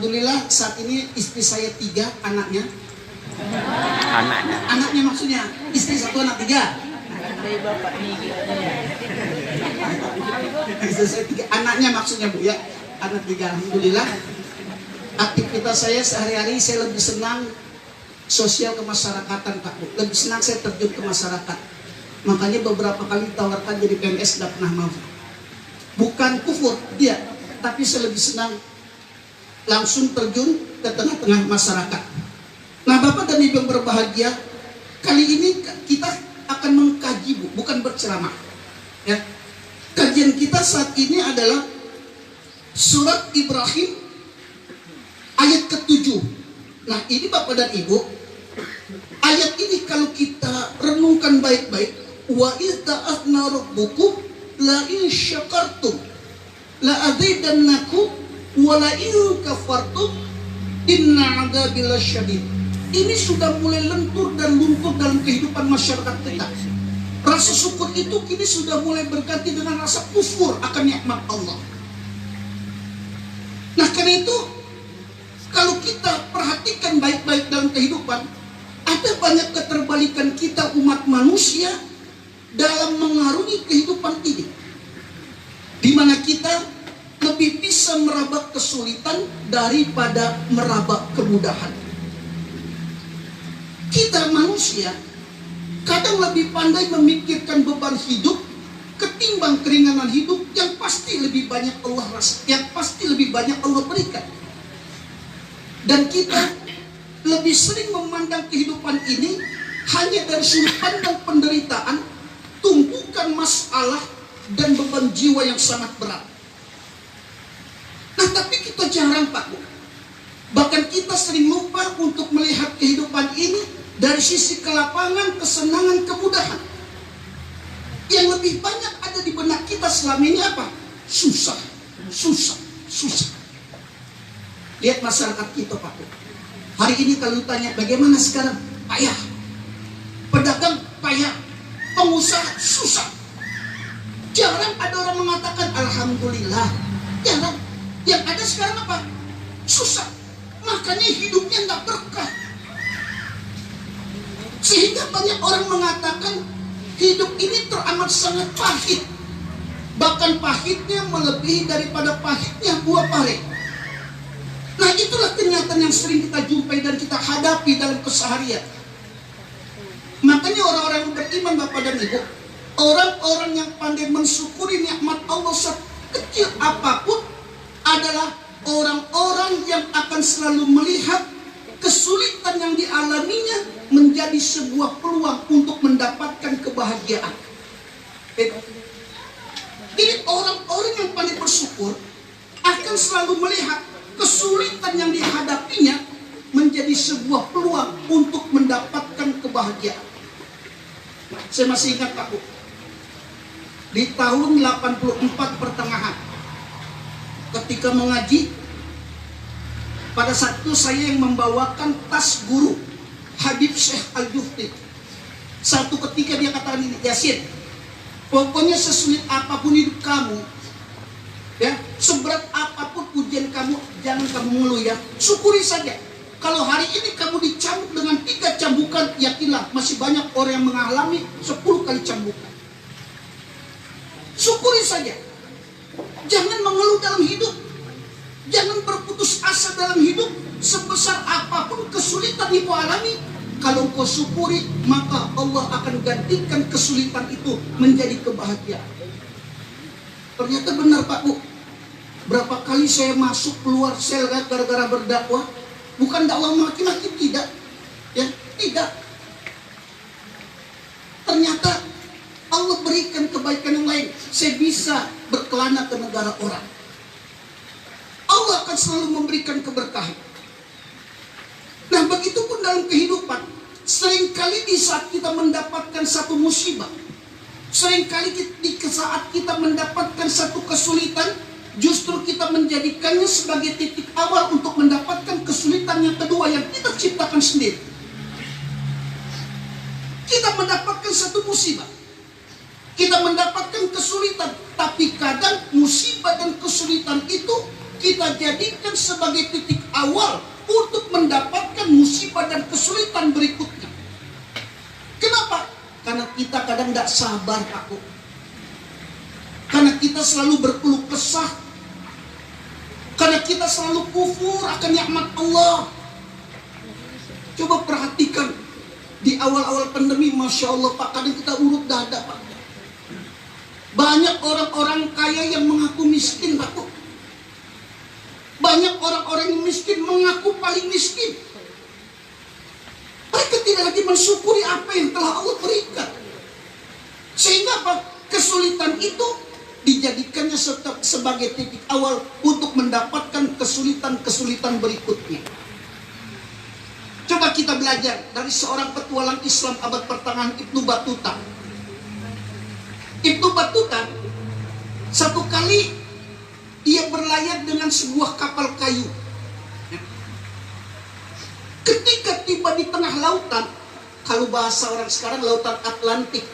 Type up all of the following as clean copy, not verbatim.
Alhamdulillah saat ini istri saya 3, anaknya. Anaknya maksudnya istri 1 anak 3. Dari bapak nih Istri saya 3, anaknya maksudnya Bu ya. Anak 3, alhamdulillah. Aktivitas saya sehari-hari saya lebih senang sosial kemasyarakatan Pak Bu. Lebih senang saya terjun ke masyarakat. Makanya beberapa kali ditawarkan jadi PNS tidak pernah mau. Bukan kufur dia, tapi saya lebih senang langsung terjun ke tengah-tengah masyarakat. Nah Bapak dan Ibu yang berbahagia, kali ini kita akan mengkaji Bu, bukan berceramah ya. Kajian kita saat ini adalah surat Ibrahim ayat ke-7. Nah ini Bapak dan Ibu, ayat ini kalau kita renungkan baik-baik, wa idh ta'athna rabbukum la in syakartum la azidannakum wa la in kafartum inna adzabi lasyadid. Ini sudah mulai lentur dan luntur dalam kehidupan masyarakat kita. Rasa syukur itu kini sudah mulai berganti dengan rasa kufur akan nikmat Allah. Nah karena itu kalau kita perhatikan baik-baik dalam kehidupan, ada banyak keterbalikan kita umat manusia dalam mengarungi kehidupan ini, di mana kita lebih bisa meraba kesulitan daripada meraba kemudahan. Kita manusia kadang lebih pandai memikirkan beban hidup ketimbang keringanan hidup yang pasti lebih banyak Allah yang pasti lebih banyak Allah berikan. Dan kita lebih sering memandang kehidupan ini hanya dari sudut pandang penderitaan, tumpukan masalah dan beban jiwa yang sangat berat. Nah tapi kita jarang Pak Bu, bahkan kita sering lupa untuk melihat kehidupan ini dari sisi kelapangan, kesenangan, kemudahan. Yang lebih banyak ada di benak kita selama ini apa? Susah, susah, susah. Lihat masyarakat kita Pak Bu. Hari ini kalau tanya bagaimana sekarang? Payah. Pedagang payah. Pengusaha susah. Jarang ada orang mengatakan alhamdulillah. Jarang. Yang ada sekarang apa? Susah. Makanya hidupnya nggak berkah. Sehingga banyak orang mengatakan hidup ini teramat sangat pahit. Bahkan pahitnya melebihi daripada pahitnya buah pare. Nah itulah kenyataan yang sering kita jumpai dan kita hadapi dalam keseharian. Makanya orang-orang yang beriman Bapak dan Ibu, orang-orang yang pandai mensyukuri nikmat Allah sekecil apapun adalah orang-orang yang akan selalu melihat kesulitan yang dialaminya menjadi sebuah peluang untuk mendapatkan kebahagiaan. Jadi orang-orang yang pandai bersyukur akan selalu melihat kesulitan yang dihadapinya menjadi sebuah peluang untuk mendapatkan kebahagiaan. Saya masih ingat Pak Bu, di tahun 84 pertengahan ketika mengaji, pada saat itu saya yang membawakan tas guru Habib Syekh Al-Jufti. Satu ketika dia katakan ini, Yasin, pokoknya sesulit apapun hidup kamu ya, seberat apapun ujian kamu, jangan kamu mengeluh ya, syukuri saja. Kalau hari ini kamu dicambuk dengan 3 cambukan, yakinlah masih banyak orang yang mengalami 10 kali cambukan. Syukuri saja. Jangan mengeluh dalam hidup. Jangan berputus asa dalam hidup. Sebesar apapun kesulitan ibu alami, kalau kau syukuri, maka Allah akan gantikan kesulitan itu menjadi kebahagiaan. Ternyata benar Pak Bu. Berapa kali saya masuk keluar sel gara-gara berdakwah. Bukan dakwah maki-maki, tidak. Ya, tidak. Ternyata Allah berikan kebaikan yang lain. Saya bisa berkelana ke negara orang. Allah akan selalu memberikan keberkahan. Nah, begitupun dalam kehidupan. Seringkali di saat kita mendapatkan satu musibah, seringkali di saat kita mendapatkan satu kesulitan, justru kita menjadikannya sebagai titik awal untuk mendapatkan kesulitan yang kedua yang kita ciptakan sendiri. Kita mendapatkan satu musibah, kita mendapatkan kesulitan, tapi kadang musibah dan kesulitan itu kita jadikan sebagai titik awal untuk mendapatkan musibah dan kesulitan berikutnya. Kenapa? Karena kita kadang tidak sabar, Pak. Karena kita selalu berkeluh kesah. Karena kita selalu kufur akan nikmat Allah. Coba perhatikan di awal-awal pandemi, Masya Allah Pak, kadang kita urut dada Pak. Banyak orang-orang kaya yang mengaku miskin Pak. Banyak orang-orang yang miskin mengaku paling miskin. Mereka tidak lagi mensyukuri apa yang telah Allah berikan. Sehingga apa? Kesulitan itu dijadikannya sebagai titik awal untuk mendapatkan kesulitan-kesulitan berikutnya. Coba kita belajar dari seorang petualang Islam abad pertengahan, Ibnu Battuta. Ibnu Battuta satu kali ia berlayar dengan sebuah kapal kayu. Ketika tiba di tengah lautan, kalau bahasa orang sekarang lautan Atlantik,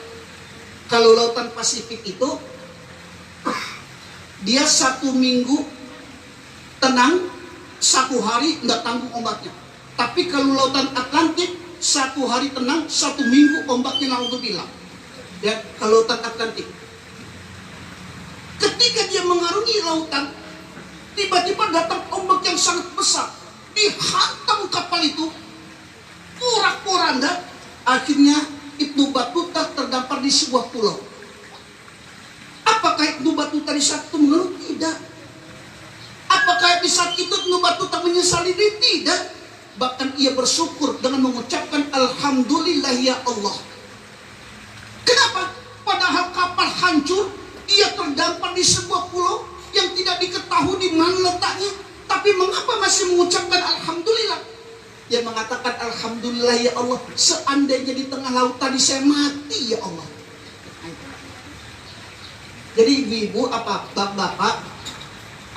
kalau lautan Pasifik itu dia 1 minggu tenang, 1 hari tidak tanggung ombaknya. Tapi kalau lautan Atlantik 1 hari tenang, 1 minggu ombaknya naudzubillah. Ya, kalau lautan Atlantik. Ketika dia mengarungi lautan, tiba-tiba datang ombak yang sangat besar, dihantam kapal itu, porak-poranda. Akhirnya Ibnu Battuta terdampar di sebuah pulau. Apakah Ibnu Battuta di saat itu mengeluh? Tidak. Apakah di saat itu Ibnu Battuta menyesali? Tidak. Bahkan ia bersyukur dengan mengucapkan Alhamdulillah ya Allah. Kenapa? Padahal kapal hancur, ia terdampar di sebuah pulau yang tidak diketahui di mana letaknya. Tapi mengapa masih mengucapkan Alhamdulillah? Dia mengatakan Alhamdulillah ya Allah, seandainya di tengah laut tadi saya mati ya Allah. Jadi ibu-ibu, apa bapak,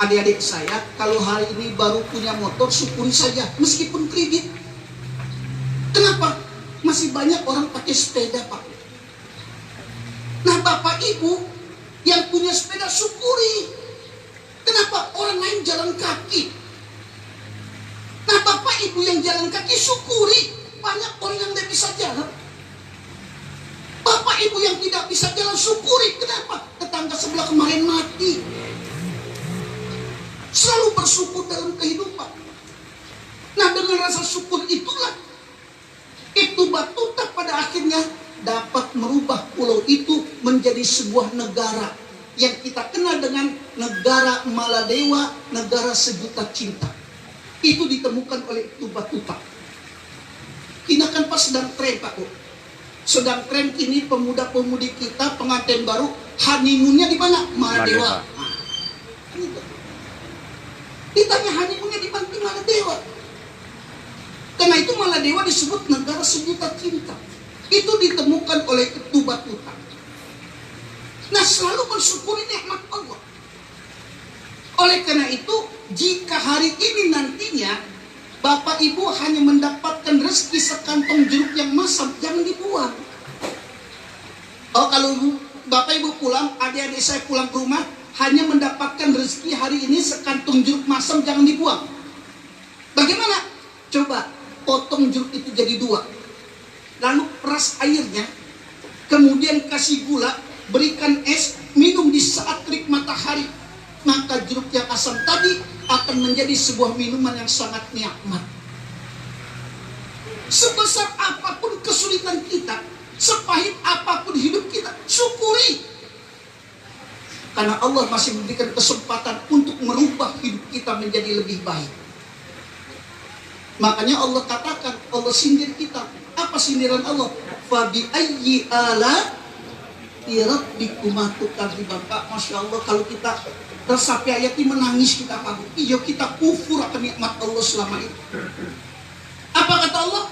adik-adik saya, kalau hari ini baru punya motor, syukuri saja meskipun kredit. Kenapa? Masih banyak orang pakai sepeda Pak. Nah bapak ibu yang punya sepeda, syukuri. Kenapa? Orang lain jalan kaki. Nah bapak ibu yang jalan kaki, syukuri. Banyak orang yang tidak bisa jalan. Bapak ibu yang tidak bisa jalan, syukuri. Kenapa? Tetangga sebelah kemarin mati. Selalu bersyukur dalam kehidupan. Nah dengan rasa syukur itulah Ibnu Battuta pada akhirnya dapat merubah pulau itu menjadi sebuah negara yang kita kenal dengan negara Maladewa, negara sejuta cinta. Itu ditemukan oleh Ibnu Battuta. Ini kan pas sedang tren Pak. Sedang tren kini pemuda-pemudi kita pengantin baru honeymoonnya di mana? Maladewa. Nah, gitu. Ditanya honeymoonnya di mana? Di Maladewa. Karena itu Maladewa disebut negara sejuta cinta. Itu ditemukan oleh Ibnu Battuta. Nah selalu mensyukuri nikmat Allah. Oleh karena itu, jika hari ini nantinya Bapak Ibu hanya mendapatkan rezeki sekantong jeruk yang masam, jangan dibuang. Oh kalau Bapak Ibu pulang, adik-adik saya pulang ke rumah, hanya mendapatkan rezeki hari ini sekantong jeruk masam, jangan dibuang. Bagaimana? Coba potong jeruk itu jadi 2. Lalu peras airnya, kemudian kasih gula, berikan es, minum di saat terik matahari. Maka jeruk yang asam tadi akan menjadi sebuah minuman yang sangat nikmat. Sebesar apapun kesulitan kita, sepahit apapun hidup kita, syukuri. Karena Allah masih memberikan kesempatan untuk merubah hidup kita menjadi lebih baik. Makanya Allah katakan, Allah sindir kita. Apa sindiran Allah? Fabi ayyi ala rabbikuma tukadziban. Pak, Masya Allah, kalau kita resapi ayat ini menangis kita Pak. Iya, kita kufur akan nikmat Allah selama itu. Apa kata Allah?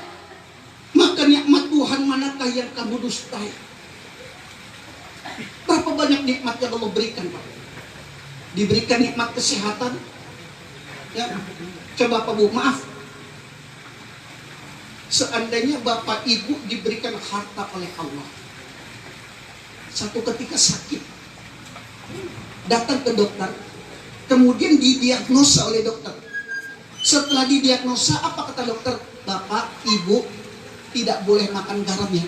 Maka nikmat Tuhan manakah yang kamu dustai? Berapa banyak nikmat yang Allah berikan Pak? Diberikan nikmat kesehatan. Ya, coba Pak Bu, maaf. Seandainya Bapak Ibu diberikan harta oleh Allah, satu ketika sakit, datang ke dokter, Kemudian didiagnosa oleh dokter. Setelah didiagnosa, apa kata dokter? Bapak, ibu tidak boleh makan garam ya,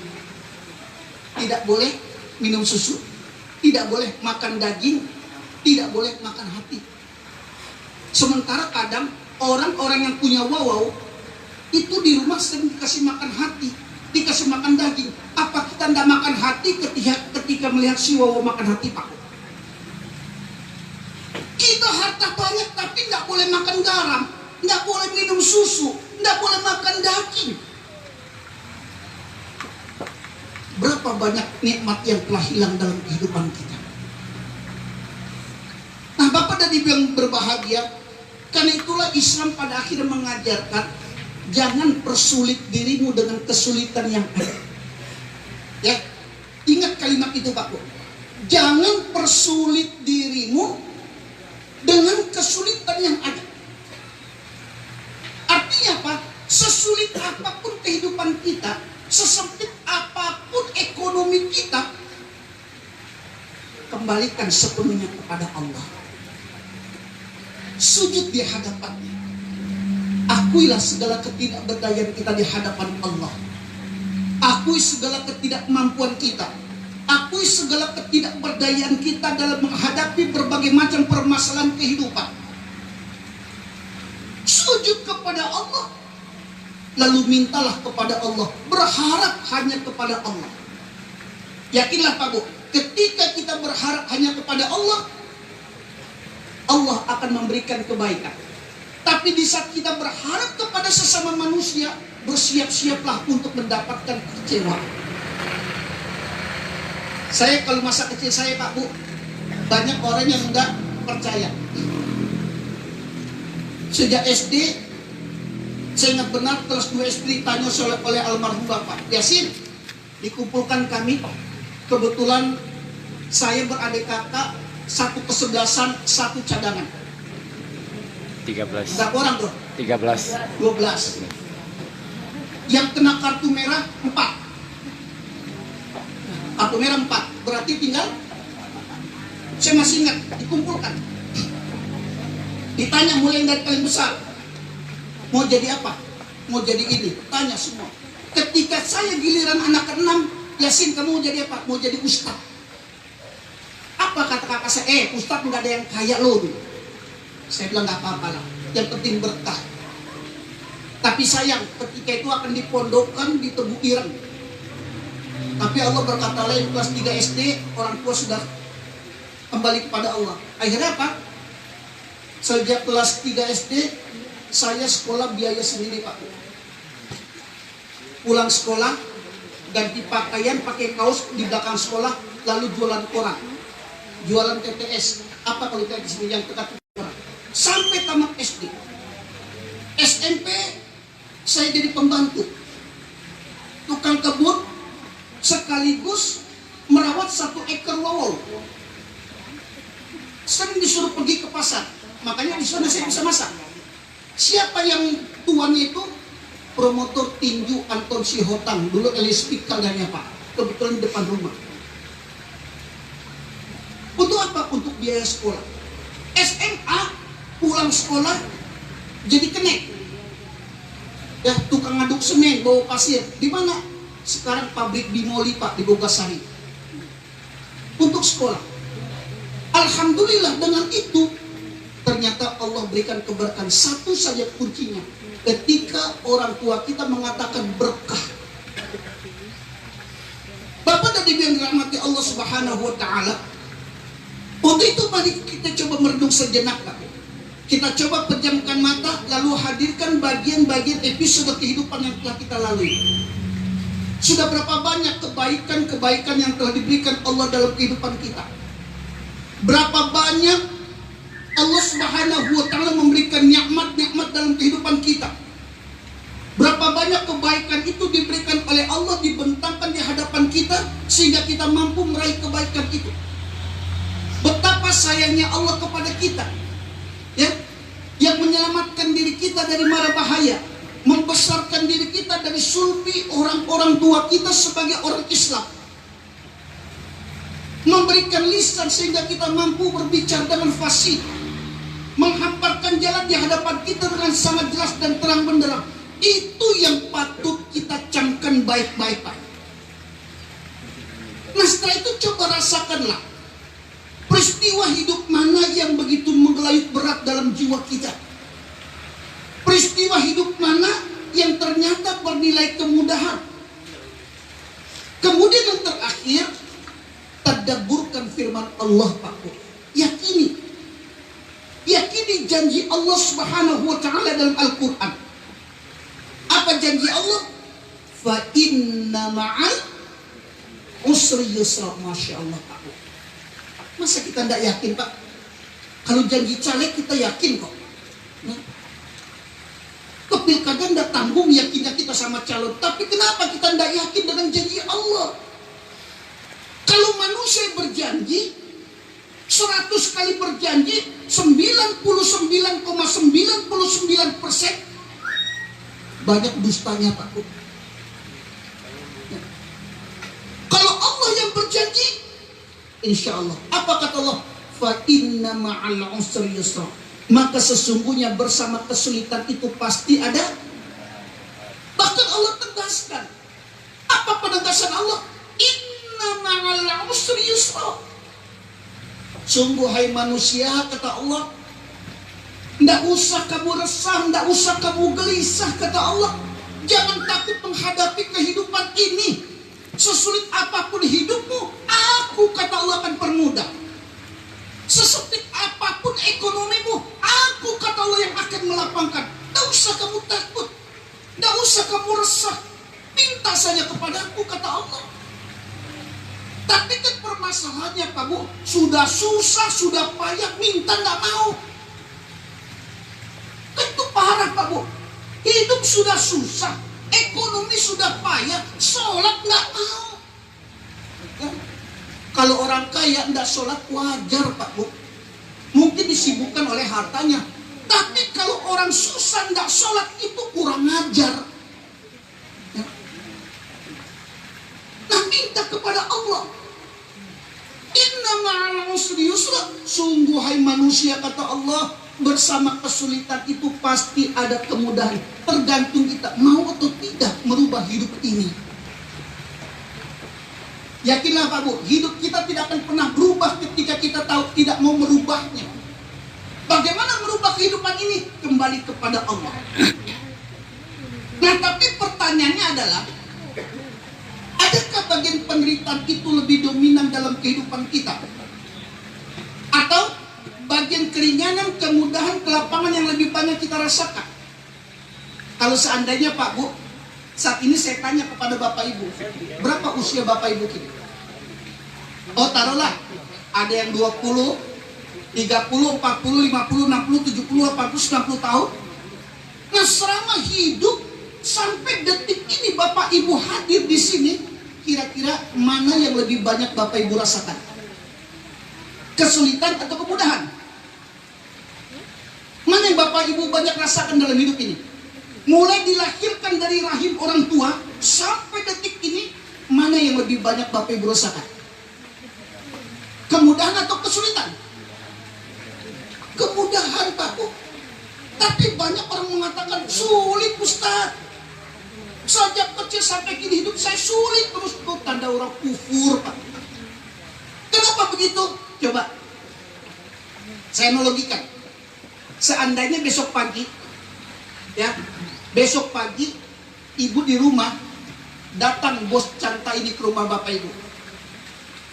tidak boleh minum susu, tidak boleh makan daging, tidak boleh makan hati. Sementara kadang orang-orang yang punya wawau itu di rumah sering dikasih makan hati, dikasih makan daging. Apa kita tidak makan hati ketika melihat si wawau makan hati, Pak? Kita harta banyak tapi tidak boleh makan garam, tidak boleh minum susu, tidak boleh makan daging. Berapa banyak nikmat yang telah hilang dalam kehidupan kita. Nah, Bapak dan Ibu yang berbahagia, karena itulah Islam pada akhirnya mengajarkan jangan persulit dirimu dengan kesulitan yang ada. Ya, ingat kalimat itu Pak Bu. Jangan persulit dirimu dengan kesulitan yang ada. Artinya apa? Sesulit apapun kehidupan kita, sesempit apapun ekonomi kita, kembalikan sepenuhnya kepada Allah. Sujud di hadapannya. Akuilah segala ketidakberdayaan kita di hadapan Allah. Akui segala ketidakmampuan kita. Akui segala ketidakberdayaan kita dalam menghadapi berbagai macam permasalahan kehidupan. Sujud kepada Allah. Lalu mintalah kepada Allah. Berharap hanya kepada Allah. Yakinlah Pak Bu, ketika kita berharap hanya kepada Allah, Allah akan memberikan kebaikan. Tapi di saat kita berharap kepada sesama manusia, bersiap-siaplah untuk mendapatkan kekecewaan. Saya kalau masa kecil saya Pak Bu, banyak orang yang enggak percaya. Sejak SD, saya ingat benar kelas 2 SD ditanya oleh almarhum Bapak Yasin, dikumpulkan kami, kebetulan saya beradik kakak, satu kesebelasan, satu cadangan. 13. Berapa orang bro? 13. 12. Yang kena kartu merah 4. Kartu merah 4. Berarti tinggal, saya masih ingat, dikumpulkan. Ditanya mulai dari paling besar, mau jadi apa? Mau jadi ini? Tanya semua. Ketika saya giliran anak ke-6, Yasin kamu mau jadi apa? Mau jadi ustaz. Apa kata kakak saya? Ustaz nggak ada yang kaya loh dulu. Saya bilang nggak apa-apa lah. Yang penting berkah. Tapi sayang, ketika itu akan dipondokkan di Tebu Ireng. Tapi Allah berkata lain, kelas 3 SD, orang tua sudah kembali kepada Allah. Akhirnya apa? Sejak kelas 3 SD, saya sekolah biaya sendiri Pak. Pulang sekolah, ganti pakaian, pakai kaos di belakang sekolah, lalu jualan koran. Jualan TTS. Apa kalau kita di sini yang dekat koran. Sampai tamat SD. SMP, saya jadi pembantu. Tukang kebun, sekaligus merawat 1 ekor wawol. Sering disuruh pergi ke pasar. Makanya di sana saya bisa masak. Siapa yang tuannya itu? Promotor tinju Anton Sihotang. Dulu LSP kaldanya Pak. Kebetulan di depan rumah. Untuk apa? Untuk biaya sekolah. SMA, pulang sekolah, jadi kenek. Ya, tukang ngaduk semen, bawa pasir. Di mana? Sekarang pabrik Bimoli Pak, di Bogasari. Untuk sekolah. Alhamdulillah dengan itu, ternyata Allah berikan keberkahan. Satu saja kuncinya. Ketika orang tua kita mengatakan berkah. Bapak dan Ibu yang dirahmati Allah Subhanahu wa Ta'ala, untuk itu mari kita coba merenung sejenak Pak. Kita coba pejamkan mata, lalu hadirkan bagian-bagian episode kehidupan yang telah kita lalui. Sudah berapa banyak kebaikan-kebaikan yang telah diberikan Allah dalam kehidupan kita. Berapa banyak Allah Subhanahu wa Ta'ala memberikan nikmat-nikmat dalam kehidupan kita. Berapa banyak kebaikan itu diberikan oleh Allah, dibentangkan di hadapan kita sehingga kita mampu meraih kebaikan itu. Betapa sayangnya Allah kepada kita, ya, yang menyelamatkan diri kita dari mara bahaya, membesarkan diri kita dari sulbi orang-orang tua kita sebagai orang Islam, memberikan lisan sehingga kita mampu berbicara dengan fasih, menghamparkan jalan di hadapan kita dengan sangat jelas dan terang benderang. Itu yang patut kita camkan baik-baik, Pak. Nah, setelah itu coba rasakanlah peristiwa hidup mana yang begitu menggelayut berat dalam jiwa kita. Peristiwa hidup mana yang ternyata bernilai kemudahan. Kemudian yang terakhir, tadabburkan firman Allah, Pak. Yakini janji Allah Subhanahu wa taala dalam Al-Qur'an. Apa janji Allah? Fa inna ma'al usri yusra. Masya Allah, Pak. Masa kita tidak yakin, Pak? Kalau janji caleg kita yakin kok. Ke pilkada tidak tanggung yakinnya kita sama calon. Tapi kenapa kita tidak yakin dengan janji Allah? Kalau manusia berjanji 100 kali berjanji, 99,99% banyak dustanya, Pak. Kalau Allah yang berjanji, insya Allah, apa kata Allah? Fa inna ma'al usri yusra. Maka sesungguhnya bersama kesulitan itu pasti ada. Bahkan Allah tegaskan. Apa penegasan Allah? Inna ma'al usri yusra. Sungguh hai manusia, kata Allah, tidak usah kamu resah, tidak usah kamu gelisah, kata Allah. Jangan takut menghadapi kehidupan ini. Sesulit apapun hidupmu, aku, kata Allah, akan permudah. Sesempit apapun ekonomimu, aku, kata Allah, yang akan melapangkan. Tidak usah kamu takut, tidak usah kamu resah. Minta saja kepadaku, kata Allah. Tapi kan permasalahannya, Pak Bu, sudah susah, sudah payah, minta nggak mau. Kan itu parah, Pak Bu. Hidup sudah susah, ekonomi sudah payah, sholat nggak mau. Ya. Kalau orang kaya nggak sholat wajar, Pak Bu. Mungkin disibukkan oleh hartanya. Tapi kalau orang susah nggak sholat itu kurang ajar. Ya. Nah, minta kepada Allah. Inna ma'al usri yusra. Sungguh hai manusia, kata Allah, bersama kesulitan itu pasti ada kemudahan. Tergantung kita mau atau tidak merubah hidup ini. Yakinlah, Pak Bu, hidup kita tidak akan pernah berubah ketika kita tahu tidak mau merubahnya. Bagaimana merubah kehidupan ini? Kembali kepada Allah. Nah, tapi pertanyaannya adalah, adakah bagian penderitaan itu lebih dominan dalam kehidupan kita? Atau bagian keringanan, kemudahan, kelapangan yang lebih banyak kita rasakan? Kalau seandainya, Pak Bu, saat ini saya tanya kepada Bapak Ibu, berapa usia Bapak Ibu kita? Oh, taruhlah ada yang 20, 30, 40, 50, 60, 70, 80, 90 tahun. Nah, selama hidup sampai detik ini Bapak Ibu hadir di sini, kira-kira mana yang lebih banyak Bapak Ibu rasakan? Kesulitan atau kemudahan? Mana yang Bapak Ibu banyak rasakan dalam hidup ini? Mulai dilahirkan dari rahim orang tua sampai detik ini, mana yang lebih banyak Bapak Ibu rasakan? Kemudahan atau kesulitan? Kemudahan, Pak Bu. Tapi banyak orang mengatakan sulit, Ustaz. Sejak kecil sampai kini hidup saya sulit terus. Itu tanda orang kufur, Pak. Kenapa begitu? Coba saya analogikan. Seandainya besok pagi, ya, besok pagi ibu di rumah, datang bos Canta ini ke rumah Bapak Ibu.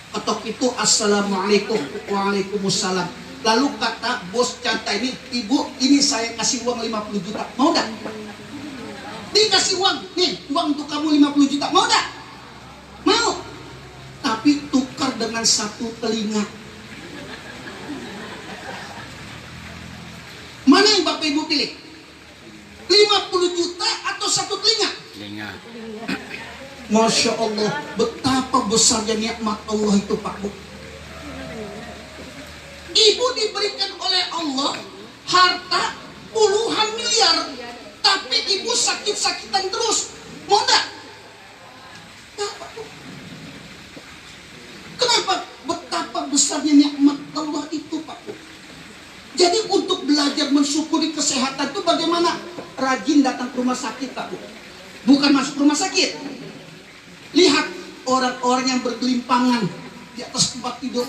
Ketok itu, assalamualaikum, waalaikumsalam. Lalu kata bos Canta ini, ibu, ini saya kasih uang 50 juta, mau dah? Dikasih uang, nih uang untuk kamu 50 juta, mau dah? Mau. Tapi tukar dengan satu telinga. Mana yang Bapak Ibu pilih? 50 juta atau satu telinga? Telinga. Masya Allah, betapa besarnya nikmat Allah itu, Pak Bu. Ibu diberikan oleh Allah harta puluhan miliar, tapi ibu sakit-sakitan terus. Mau enggak? Nah, Pak Bu. Kenapa? Betapa besarnya nikmat Allah itu, Pak Bu. Jadi untuk belajar jin datang ke rumah sakit Pak Bu. Bukan masuk rumah sakit. Lihat orang-orang yang bergelimpangan di atas tempat tidur.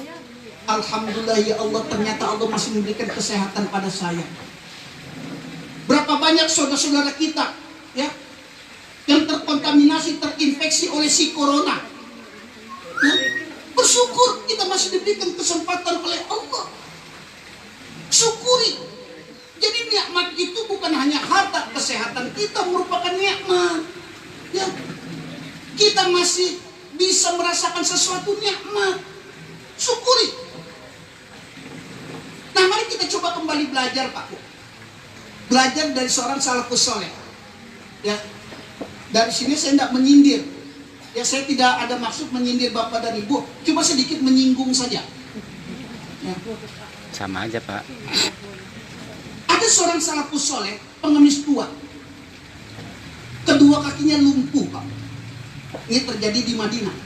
Alhamdulillah ya Allah, ternyata Allah masih memberikan kesehatan pada saya. Berapa banyak saudara-saudara kita ya yang terkontaminasi, terinfeksi oleh si corona. Bersyukur kita masih diberikan kesempatan oleh Allah. Syukuri. Jadi nikmat itu bukan hanya harta, kesehatan kita merupakan nikmat. Ya. Kita masih bisa merasakan sesuatu nikmat. Syukuri. Nah, mari kita coba kembali belajar Pak Bu. Belajar dari seorang salafus saleh. Ya. Dari sini saya tidak menyindir. Ya, saya tidak ada maksud menyindir Bapak dan Ibu, cuma sedikit menyinggung saja. Ya. Sama aja Pak. Ada seorang salafus soleh, pengemis tua. Kedua kakinya lumpuh Pak. Ini terjadi di Madinah.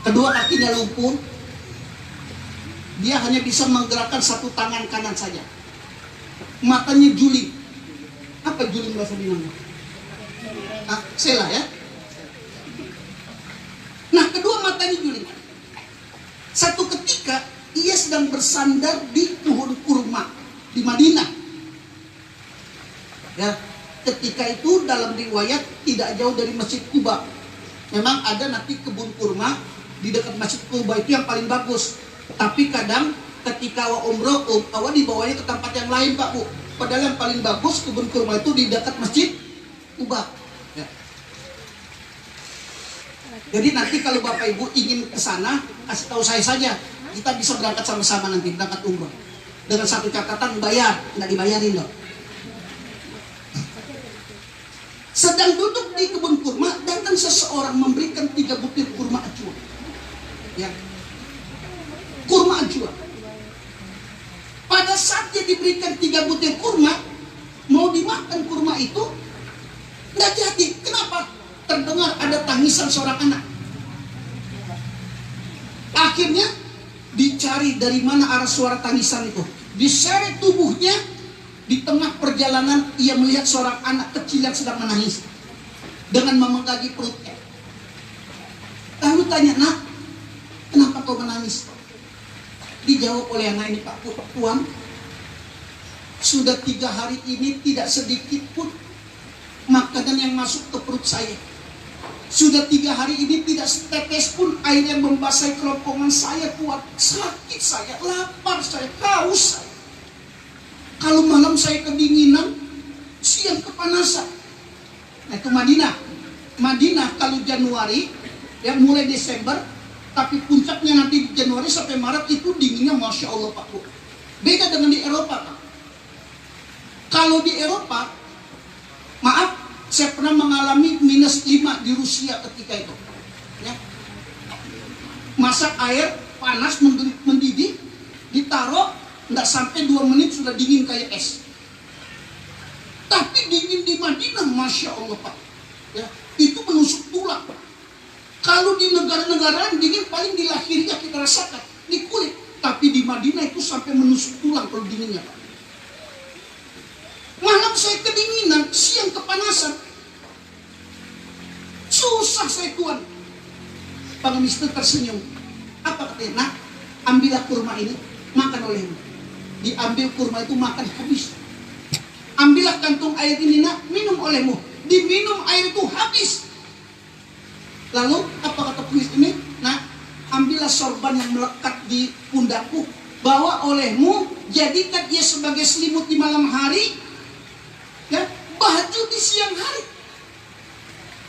Kedua kakinya lumpuh. Dia hanya bisa menggerakkan satu tangan kanan saja. Matanya juling. Apa juling bahasa Minang? Sela ya. Nah, kedua matanya juling. Satu ketika ia sedang bersandar di pohon kurma di Madinah. Ya, ketika itu dalam riwayat tidak jauh dari Masjid Quba. Memang ada nanti kebun kurma di dekat Masjid Quba itu yang paling bagus. Tapi kadang ketika umroh, dibawanya ke tempat yang lain Pak Bu. Padahal yang paling bagus kebun kurma itu di dekat Masjid Quba. Ya. Jadi nanti kalau Bapak Ibu ingin ke sana, kasih tahu saya saja. Kita bisa berangkat sama-sama nanti, berangkat umroh. Dengan satu catatan, bayar, nggak dibayarin loh. Sedang duduk di kebun kurma, datang seseorang memberikan 3 butir kurma ajwa. Ya. Kurma ajwa. Pada saat dia diberikan 3 butir kurma, mau dimakan kurma itu, nggak jadi. Kenapa? Terdengar ada tangisan seorang anak. Akhirnya dicari dari mana arah suara tangisan itu. Diseret tubuhnya. Di tengah perjalanan ia melihat seorang anak kecil yang sedang menangis dengan memegagi perutnya. Lalu tanya, "Nak, kenapa kau menangis?" Dijawab oleh anak ini, "Pak, Tuan, sudah 3 hari ini tidak sedikit pun makanan yang masuk ke perut saya. Sudah 3 hari ini tidak setetes pun air yang membasahi kerongkongan saya, Tuan. Sakit saya, lapar saya, haus saya. Kalau malam saya kedinginan, siang kepanasan." Nah, itu Madinah. Madinah kalau Januari, ya mulai Desember, tapi puncaknya nanti di Januari sampai Maret itu dinginnya Masya Allah Pak Bu. Beda dengan di Eropa Pak. Kalau di Eropa, maaf, saya pernah mengalami -5 di Rusia ketika itu. Ya. Masak air panas mendidih, ditaruh, tidak sampai 2 menit sudah dingin kayak es. Tapi dingin di Madinah, Masya Allah Pak. Ya, itu menusuk tulang. Kalau di negara-negara lain dingin paling di lahirnya kita rasakan, di kulit. Tapi di Madinah itu sampai menusuk tulang kalau dinginnya Pak. Malam saya kedinginan, siang kepanasan. Susah saya Tuan. Pengemis itu tersenyum. Apa katanya? "Nak, ambillah kurma ini, makan olehmu." Diambil kurma itu, makan habis. "Ambillah kantung air ini, Nak, minum olehmu." Diminum air itu habis. Lalu apa kata pengemis ini? "Nah, ambillah sorban yang melekat di pundakku, bawa olehmu, jadikan ia sebagai selimut di malam hari, ya, baju di siang hari."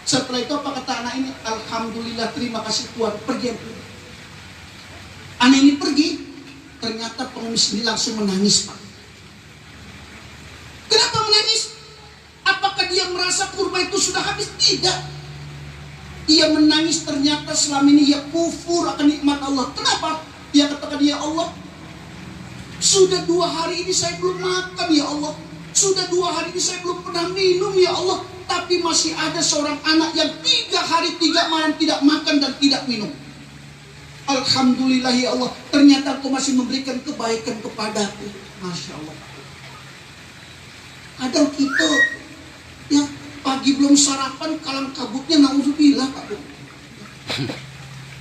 Setelah itu apa kata anak ini? "Alhamdulillah, terima kasih Tuhan." Pergi. Anak ini pergi. Ternyata pengemis ini langsung menangis Pak. Kenapa menangis? Apakah dia merasa kurma itu sudah habis? Tidak. Ia menangis ternyata selama ini ia kufur akan nikmat Allah. Kenapa? Dia katakan, "Ya Allah, sudah 2 hari ini saya belum makan ya Allah. Sudah 2 hari ini saya belum pernah minum ya Allah. Tapi masih ada seorang anak yang 3 hari 3 malam tidak makan dan tidak minum. Alhamdulillah ya Allah, ternyata Engkau masih memberikan kebaikan kepadaku." Masya Allah. Kadang kita pagi belum sarapan, kalang kabutnya naudzubillah Pak Bu.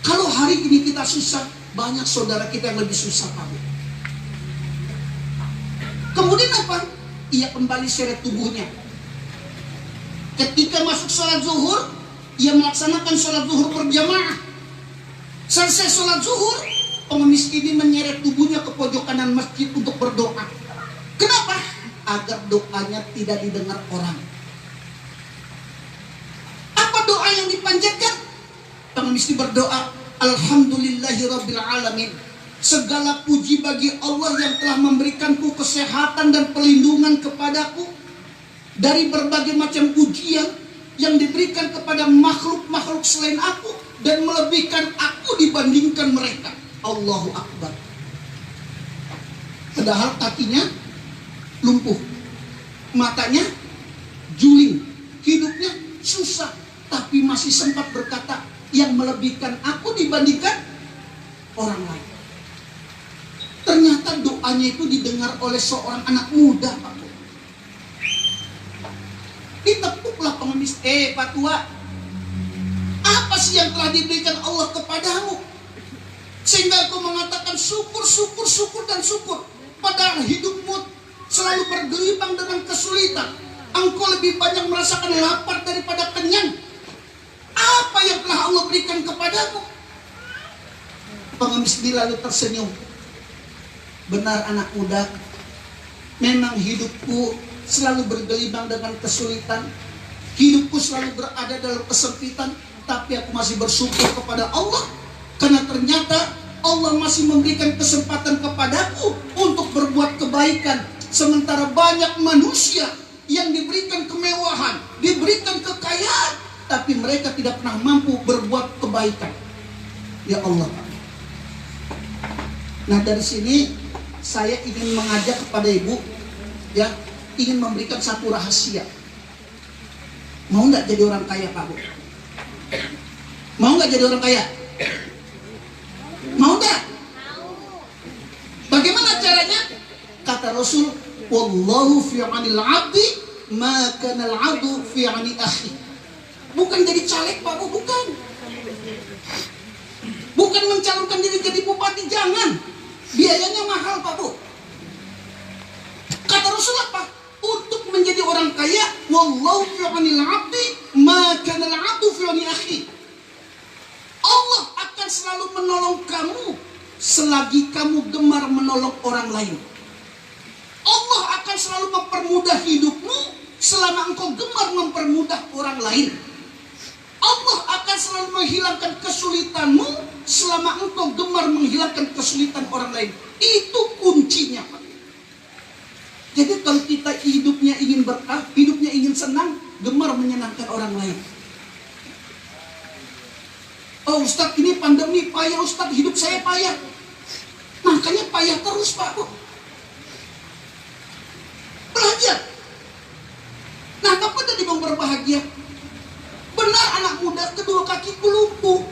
Kalau hari ini kita susah, banyak saudara kita yang lebih susah Pak Bu. Kemudian apa? Ia kembali seret tubuhnya. Ketika masuk sholat zuhur, ia melaksanakan sholat zuhur berjamaah. Selesai sholat zuhur, pengemis ini menyeret tubuhnya ke pojok kanan masjid untuk berdoa. Kenapa? Agar doanya tidak didengar orang. Apa doa yang dipanjatkan? Pengemis ini berdoa, Alhamdulillahirabbil alamin. Segala puji bagi Allah yang telah memberikanku kesehatan dan perlindungan kepadaku dari berbagai macam ujian yang diberikan kepada makhluk-makhluk selain aku dan melebihkan aku dibandingkan mereka. Allahu Akbar. Padahal kakinya lumpuh, matanya juling, hidupnya susah, tapi masih sempat berkata, yang melebihkan aku dibandingkan orang lain. Ternyata doanya itu didengar oleh seorang anak muda Pak. Ditepuklah pengemis, Pak Tua, apa sih yang telah diberikan Allah kepadamu sehingga kau mengatakan syukur, syukur, syukur dan syukur, padahal hidupmu selalu bergelimang dengan kesulitan. Engkau lebih banyak merasakan lapar daripada kenyang. Apa yang telah Allah berikan kepadamu? Pengemis ini lalu tersenyum. Benar anak muda, memang hidupku selalu bergelimang dengan kesulitan. Hidupku selalu berada dalam kesempitan, tapi aku masih bersyukur kepada Allah karena ternyata Allah masih memberikan kesempatan kepadaku untuk berbuat kebaikan. Sementara banyak manusia yang diberikan kemewahan, diberikan kekayaan, tapi mereka tidak pernah mampu berbuat kebaikan. Ya Allah. Nah, dari sini saya ingin mengajak kepada ibu, ya, ingin memberikan satu rahasia. Mau nggak jadi orang kaya Pak Bu? Mau nggak jadi orang kaya? Mau nggak? Bagaimana caranya? Kata Rasul, wallahu fi 'anil 'abdi ma kana al-'abdu fi 'ani akhi. Bukan jadi caleg Pak Bu, bukan. Bukan mencalonkan diri jadi bupati, jangan. Biayanya mahal Pak Bu. Kata Rasul apa? Untuk menjadi orang kaya, wallahu fi 'anil 'abdi ma kana al-'abdu fi 'ani akhi. Allah akan selalu menolong kamu selagi kamu gemar menolong orang lain. Allah akan selalu mempermudah hidupmu selama engkau gemar mempermudah orang lain. Allah akan selalu menghilangkan kesulitanmu selama engkau gemar menghilangkan kesulitan orang lain. Itu kuncinya Pak. Jadi kalau kita hidupnya ingin berkah, hidupnya ingin senang, gemar menyenangkan orang lain. Oh Ustadz, ini pandemi payah Ustadz, hidup saya payah. Makanya payah terus Pak Bu. Belajar. Nah, kapan tadi mau berbahagia? Benar anak muda, kedua kakiku lumpuh,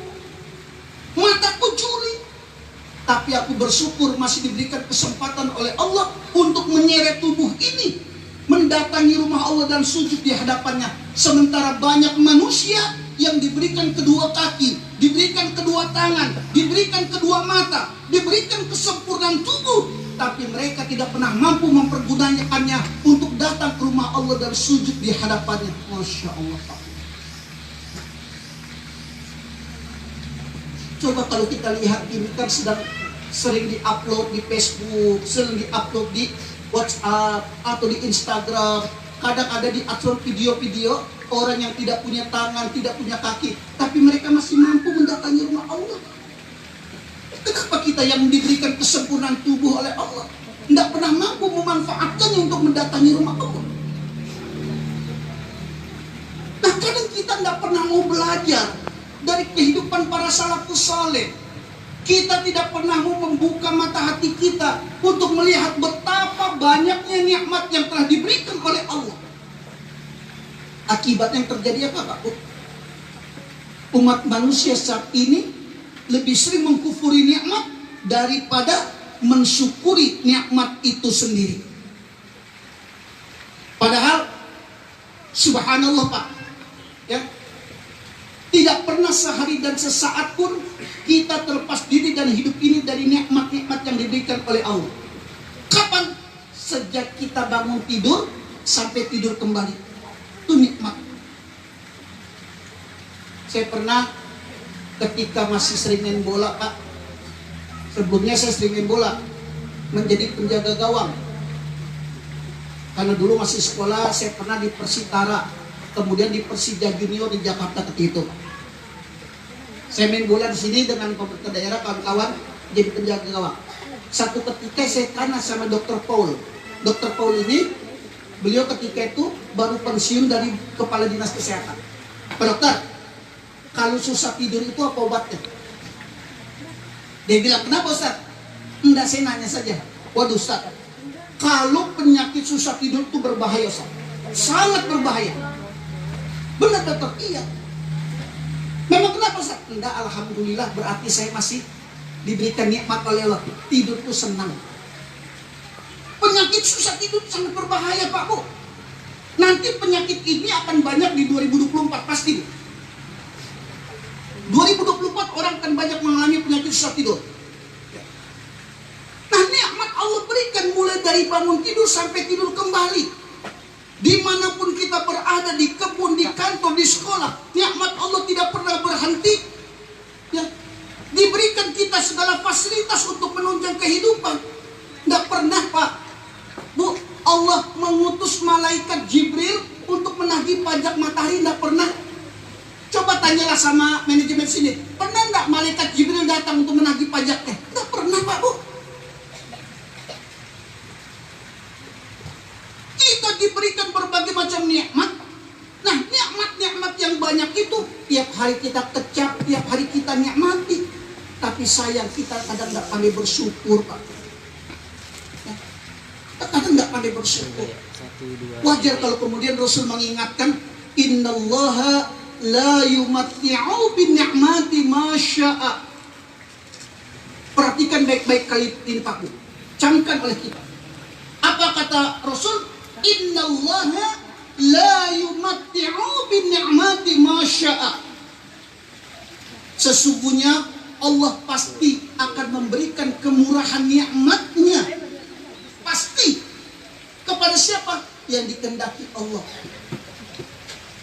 mataku juling, tapi aku bersyukur masih diberikan kesempatan oleh Allah untuk menyeret tubuh ini mendatangi rumah Allah dan sujud di hadapannya. Sementara banyak manusia yang diberikan kedua kaki, diberikan kedua tangan, diberikan kedua mata, diberikan kesempurnaan tubuh, tapi mereka tidak pernah mampu mempergunakannya untuk datang ke rumah Allah dan sujud di hadapannya. Masya Allah Pak. Coba kalau kita lihat ini kan sedang sering di-upload di Facebook, sering di-upload di WhatsApp atau di Instagram. Kadang ada di-upload video-video orang yang tidak punya tangan, tidak punya kaki, tapi mereka masih mampu mendatangi rumah Allah. Kenapa kita yang diberikan kesempurnaan tubuh oleh Allah tidak pernah mampu memanfaatkannya untuk mendatangi rumah Allah? Nah, kadang kita tidak pernah mau belajar dari kehidupan para salafus saleh. Kita tidak pernah mau membuka mata hati kita untuk melihat betapa banyaknya nikmat yang telah diberikan oleh Allah. Akibat yang terjadi apa Pak? Umat manusia saat ini lebih sering mengkufuri nikmat daripada mensyukuri nikmat itu sendiri. Padahal subhanallah Pak, Ya. Tidak pernah sehari dan sesaat pun kita terlepas diri dan hidup ini dari nikmat-nikmat yang diberikan oleh Allah. Kapan? Sejak kita bangun tidur sampai tidur kembali. Itu nikmat. Saya pernah ketika masih sering main bola, Pak. Sebelumnya saya sering main bola, menjadi penjaga gawang. Karena dulu masih sekolah, saya pernah di Persitara, kemudian di Persija Junior di Jakarta ketika itu. Saya main bola di sini dengan pemerintah daerah, kawan-kawan, jadi penjaga gawang. Satu ketika saya tanya sama Dr. Paul. Dr. Paul ini, beliau ketika itu baru pensiun dari Kepala Dinas Kesehatan. Pak Dokter, kalau susah tidur itu apa obatnya? Dia bilang, kenapa Ustaz? Enggak, saya nanya saja. Waduh Ustaz, kalau penyakit susah tidur itu berbahaya Ustaz. Sangat berbahaya. Benar dokter? Iya. Memang kenapa Ustaz? Enggak, alhamdulillah, berarti saya masih diberikan nikmat oleh Allah. Tidur itu senang. Penyakit susah tidur sangat berbahaya Pak Bu. Nanti penyakit ini akan banyak di 2024 pasti. 2024 orang akan banyak mengalami penyakit susah tidur. Nah, nikmat Allah berikan mulai dari bangun tidur sampai tidur kembali. Dimanapun kita berada, di kebun, di kantor, di sekolah, nikmat Allah tidak pernah berhenti. Ya, diberikan kita segala fasilitas untuk menunjang kehidupan. Tidak pernah Pak, Bu, Allah mengutus malaikat Jibril untuk menagih pajak matahari, tidak pernah. Coba tanyalah sama manajemen sini, pernah enggak malaikat Jibril datang untuk menagih pajaknya? Enggak pernah Pak Bu. Kita diberikan berbagai macam nikmat. Nah, nikmat-nikmat yang banyak itu tiap hari kita kecap, tiap hari kita nikmati. Tapi sayang kita kadang enggak pandai bersyukur Pak. Ya. Kita kadang enggak pandai bersyukur. Wajar kalau kemudian Rasul mengingatkan, innallaha la yumatti'u bin ni'mati ma sya'a. Perhatikan baik-baik kali ini Pak Bu. Camkan oleh kita. Apa kata Rasul? Innallaha la yumatti'u bin ni'mati ma sya'a. Sesungguhnya Allah pasti akan memberikan kemurahan nikmatnya. Pasti. Kepada siapa? Yang dikehendaki Allah.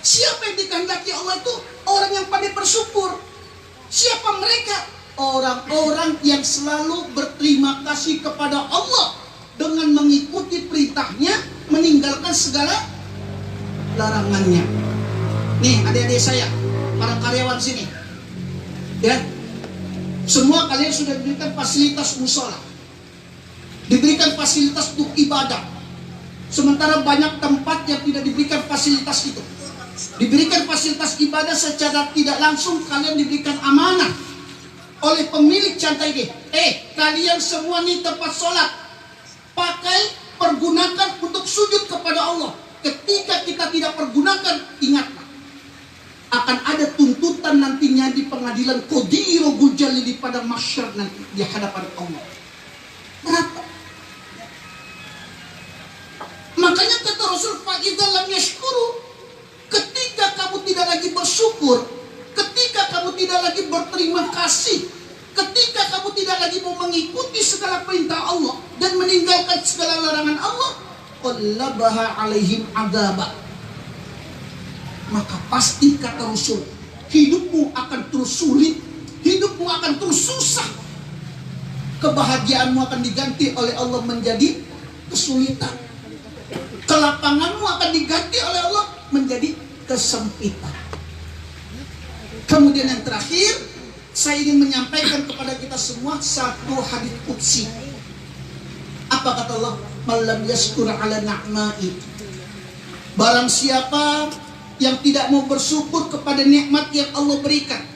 Siapa yang dikehendaki Allah itu? Orang yang pandai bersyukur. Siapa mereka? Orang-orang yang selalu berterima kasih kepada Allah dengan mengikuti perintahnya, meninggalkan segala larangannya. Nih adik-adik saya, para karyawan sini, ya, semua kalian sudah diberikan fasilitas musola, diberikan fasilitas untuk ibadah. Sementara banyak tempat yang tidak diberikan fasilitas itu. Diberikan fasilitas ibadah secara tidak langsung, kalian diberikan amanah oleh pemilik cantai ini. Kalian semua nih tempat sholat, pakai, pergunakan untuk sujud kepada Allah. Ketika kita tidak pergunakan, ingatlah, akan ada tuntutan nantinya di pengadilan Qadiro Gujali di pada mahsyar nanti di hadapan Allah. Berapa? Makanya kata Rasul, fa'idza lam yashkuru, ketika kamu tidak lagi bersyukur, ketika kamu tidak lagi berterima kasih, ketika kamu tidak lagi mau mengikuti segala perintah Allah dan meninggalkan segala larangan Allah, qallabaha alaihim adzaba. Maka pasti kata Rasul, hidupmu akan terus sulit, hidupmu akan terus susah. Kebahagiaanmu akan diganti oleh Allah menjadi kesulitan. Kelapanganmu akan diganti oleh Allah menjadi kesempitan. Kemudian yang terakhir, saya ingin menyampaikan kepada kita semua satu hadits qudsi. Apa kata Allah? Malam yashkur ala na'mai. Barang siapa yang tidak mau bersyukur kepada nikmat yang Allah berikan,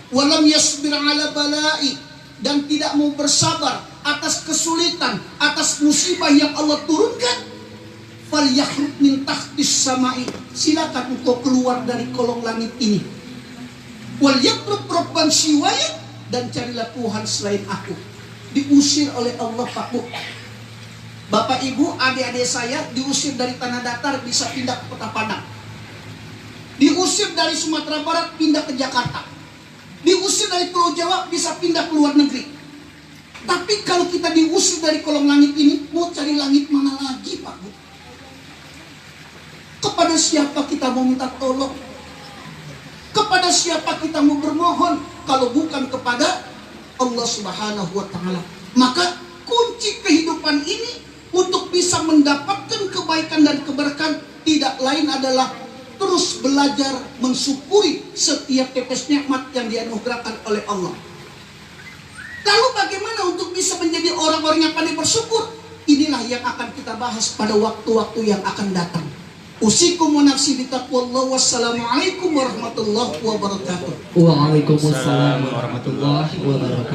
walam yasbir ala balai, dan tidak mau bersabar atas kesulitan, atas musibah yang Allah turunkan, falyakhruj min tahtis samai, silakan engkau keluar dari kolong langit ini. Wal yatrub rabban siwaya, dan carilah Tuhan selain aku. Diusir oleh Allah Pak Bu. Bapak Ibu, adik-adik saya diusir dari tanah datar bisa pindah ke kota Padang. Diusir diusir dari Sumatera Barat pindah ke Jakarta, diusir dari Pulau Jawa bisa pindah ke luar negeri. Tapi kalau kita diusir dari kolong langit ini, mau cari langit mana lagi, Pak Bu? Kepada siapa kita mau minta tolong? Kepada siapa kita mau bermohon kalau bukan kepada Allah Subhanahu wa Ta'ala? Maka kunci kehidupan ini untuk bisa mendapatkan kebaikan dan keberkahan tidak lain adalah terus belajar mensyukuri setiap tetes nikmat yang dianugerahkan oleh Allah. Lalu bagaimana untuk bisa menjadi orang-orang yang pandai bersyukur? Inilah yang akan kita bahas pada waktu-waktu yang akan datang. Usikum wa nafsi bitaqwallah. Wassalamualaikum warahmatullahi wabarakatuh. Waalaikumsalam warahmatullahi wabarakatuh.